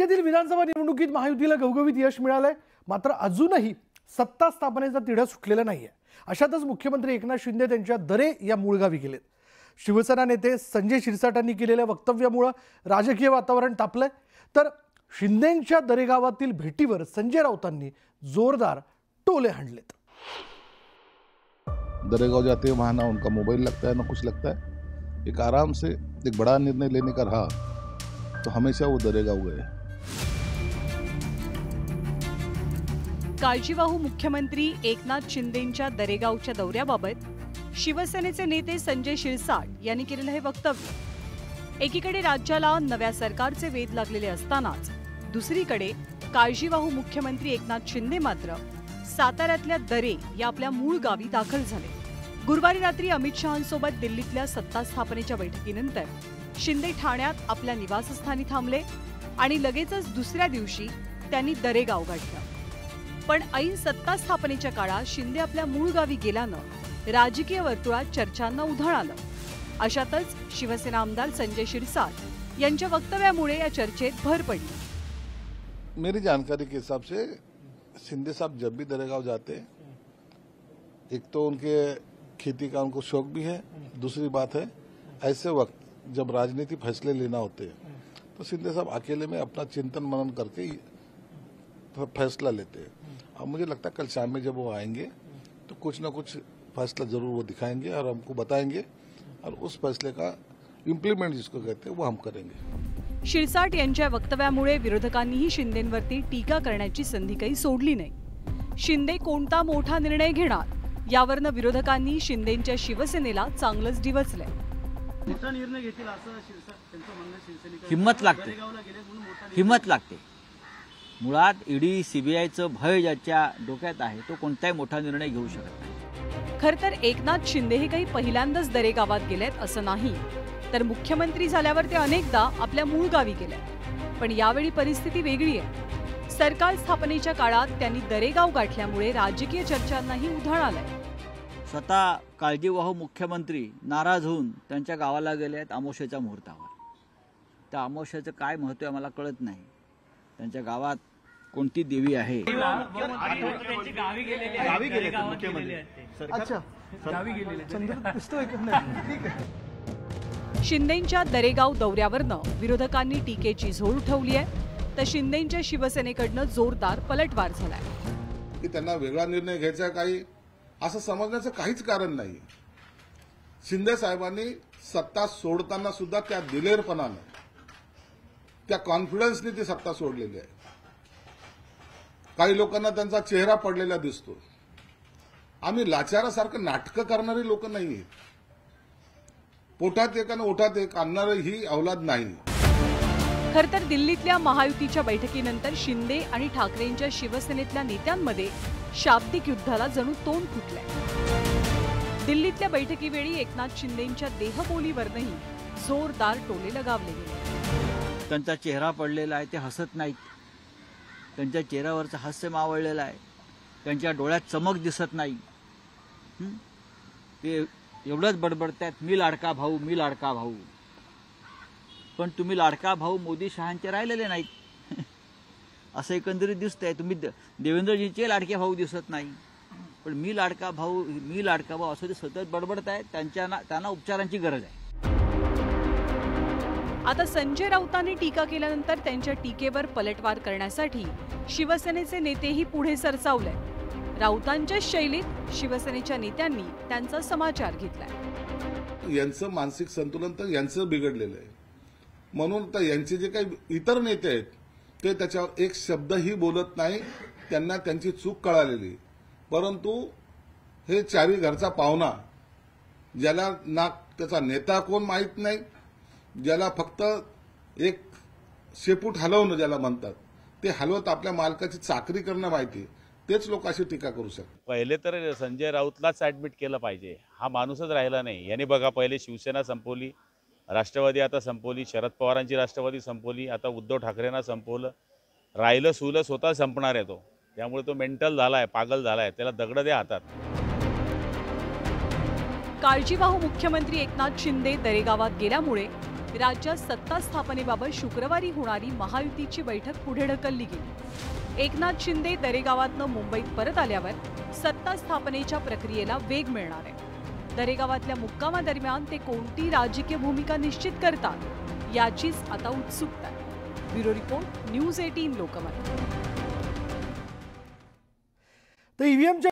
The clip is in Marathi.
राज्यातील विधानसभा निवडणुकीत महायुतीला घवघवीत यश मिळालंय, मात्र अजूनही सत्ता स्थापनेचा तिढा सुटलेला नाहीये। अशातच मुख्यमंत्री एकनाथ शिंदे त्यांच्या दरे या मूळगावी गेलेत। शिवसेना नेते संजय शिरसाटांनी केलेल्या वक्तव्यामुळे राजकीय वातावरण तापलंय, तर शिंदेंच्या दरेगावातील भेटीवर संजय राऊतांनी जोरदार टोले हाणलेत। दरेगांव जाते हैं, वहाँ ना उनका मोबाइल लगता है ना कुछ लगता है। एक आराम से एक बड़ा निर्णय लेने का रहा तो हमेशा वो दरेगांव गए। काळजीवाहू मुख्यमंत्री एकनाथ शिंदेंच्या दरेगावच्या दौऱ्याबाबत शिवसेनेचे नेते संजय शिरसाट यांनी केलेलं हे वक्तव्य। एकीकडे राज्याला नव्या सरकारचे वेध लागलेले असतानाच दुसरीकडे काळजीवाहू मुख्यमंत्री एकनाथ शिंदे मात्र साताऱ्यातल्या दरे या आपल्या मूळ गावी दाखल झाले। गुरुवारी रात्री अमित शहांसोबत दिल्लीतल्या सत्ता स्थापनेच्या बैठकीनंतर शिंदे ठाण्यात आपल्या निवासस्थानी थांबले आणि लगेचच दुसऱ्या दिवशी त्यांनी दरेगाव गाठलं। पण ऐन सत्ता स्थापनेच्या काळात शिंदे आपल्या मूळ गावी गेल्यानं राजकीय वर्तुळात चर्चांना उधाण आलं। अशातच शिवसेना आमदार संजय शिरसाट यांच्या वक्तव्यामुळे या चर्चेत भर पडली। मेरी जानकारी के हिसाब से शिंदे साहब जब भी दरेगांव जाते हैं, एक तो उनके खेती का उनको शौक भी है, दूसरी बात है ऐसे वक्त जब राजनीति फैसले लेना होते हैं तो शिंदे साहब अकेले में अपना चिंतन मनन करके फैसला लेते हैं। अब मुझे लगता है कल शाम में जब वो आएंगे तो कुछ ना कुछ फैसला जरूर वो दिखाएंगे और हमको बताएंगे, और उस फैसले का इम्प्लीमेंट जिसको कहते हैं वो हम करेंगे। शिरसाट यांच्या वक्तव्यामुळे विरोधकांनीही शिंदेंवरती टीका करण्याची संधी काही सोडली नाही। शिंदे कोणता मोठा निर्णय घेणार यावरनं विरोधकांनी शिंदेंच्या शिवसेनेला चांगलंच डिवचलंय। मोठा निर्णय घेतील असं शिरसाट त्यांचं म्हणणं शिवसेनेकडे हिम्मत लागते। मुळात ईडी सीबीआयचं भय ज्याच्या डोक्यात आहे तो कोणताही मोठा निर्णय घेऊ शकत नाही। खरं तर एकनाथ शिंदे हे काही पहिल्यांदाच दरेगावात गेलेत असं नाही, तर मुख्यमंत्री झाल्यावर ते अनेकदा आपल्या मूळ गावी गेले। पण यावेळी परिस्थिती वेगळी आहे। सरकार स्थापनेच्या काळात त्यांनी दरेगाव गाठल्यामुळे राजकीय चर्चांनाही उधाण आलंय। स्वतः काळजीवाहू मुख्यमंत्री नाराज होऊन त्यांच्या गावाला गेले आहेत अमावस्येच्या मुहूर्तावर। त्या अमावस्येचं काय महत्त्व आहे मला कळत नाही। त्यांच्या गावात कोणती देवी आहे? शिंदेंच्या दरेगाव दौऱ्यावरनं विरोधकांनी टीकेची झोड उठवली आहे, तर शिंदेंच्या शिवसेनेकडनं जोरदार पलटवार झालाय। की त्यांना वेगळा निर्णय घ्यायचा काही असं समजण्याचं काहीच कारण नाही। शिंदे साहेबांनी सत्ता सोडताना सुद्धा त्या दिलेरपणाने, त्या कॉन्फिडन्सने ती सत्ता सोडलेली आहे। काही लोकांना त्यांचा चेहरा पडलेला दिसतो। आम्ही लाचारासारखं नाटकं करणारी लोक नाहीये। पोटात एक आणि ओठात एक आणणारी ही औलाद नाही। खरं तर दिल्लीतल्या महायुतीच्या बैठकीनंतर शिंदे आणि ठाकरेंच्या शिवसेनेतल्या नेत्यांमध्ये शाब्दिक युद्धाला जणू तोंड फुटलंय। दिल्लीतल्या बैठकीवेळी एकनाथ शिंदेंच्या देहबोलीवरनंही जोरदार टोले लगावले गेले। त्यांचा चेहरा पडलेला आहे, ते हसत नाहीत। त्यांच्या चेहऱ्यावरचं हास्य मावळलेलं आहे, त्यांच्या डोळ्यात चमक दिसत नाही। ते एवढंच बडबडतात, मी लाडका भाऊ, मी लाडका भाऊ। पण तुम्ही लाडका भाऊ मोदी शहांचे राहिलेले नाहीत असं एकंदरीत दिसतंय। तुम्ही देवेंद्रजींचे लाडके भाऊ दिसत नाही, पण मी लाडका भाऊ, मी लाडका भाऊ असं ते सतत बडबडतायत। त्यांना उपचारांची गरज आहे। आता संजय राऊतांनी टीका केल्यानंतर त्यांच्या टीकेवर पलटवार करण्यासाठी शिवसेनेचे नेतेही पुढे सरसावले। राऊतांच्या शैलीत शिवसेनेच्या नेत्यांनी त्यांचा समाचार घेतलाय। यांचं मानसिक संतुलन तर यांचं बिघडलेलं आहे, म्हणून तर यांचे जे काही इतर नेते आहेत ते त्याच्यावर एक शब्दही बोलत नाही। त्यांना त्यांची चूक कळालेली, परंतु हे चारी घरचा पाहुणा, ज्याला ना त्याचा नेता कोण माहीत नाही, ज्याला फक्त एक शेपूट हलवणं ज्याला म्हणतात, ते हलवत आपल्या मालकाची चाकरी करणं माहिती, तेच लोक अशी टीका करू शकतात। पहिले तर संजय राऊतलाच ऍडमिट केलं पाहिजे। हा माणूसच राहिला नाही। यांनी बघा पहिले शिवसेना संपवली, राष्ट्रवादी आता संपवली, शरद पवारांची राष्ट्रवादी संपवली, आता उद्धव ठाकरेंना संपवलं। राहिलं सुलं स्वतः संपणार आहे तो, त्यामुळे तो मेंटल झालाय, पागल झालाय, त्याला दगड द्या हातात। काळजीवाहू मुख्यमंत्री एकनाथ शिंदे दरेगावात गेल्यामुळे राज्यात सत्ता स्थापनेबाबत शुक्रवारी होणारी महायुतीची बैठक पुढे ढकलली गेली। एकनाथ शिंदे दरेगावातनं मुंबईत परत आल्यावर सत्ता स्थापनेच्या प्रक्रियेला वेग मिळणार आहे। दरेगावातल्या मुक्कामादरम्यान ते कोणती राजकीय भूमिका निश्चित करतात याचीच आता उत्सुकता आहे। Bureau report, news 18 Lokmat. तर ईव्हीएमच्या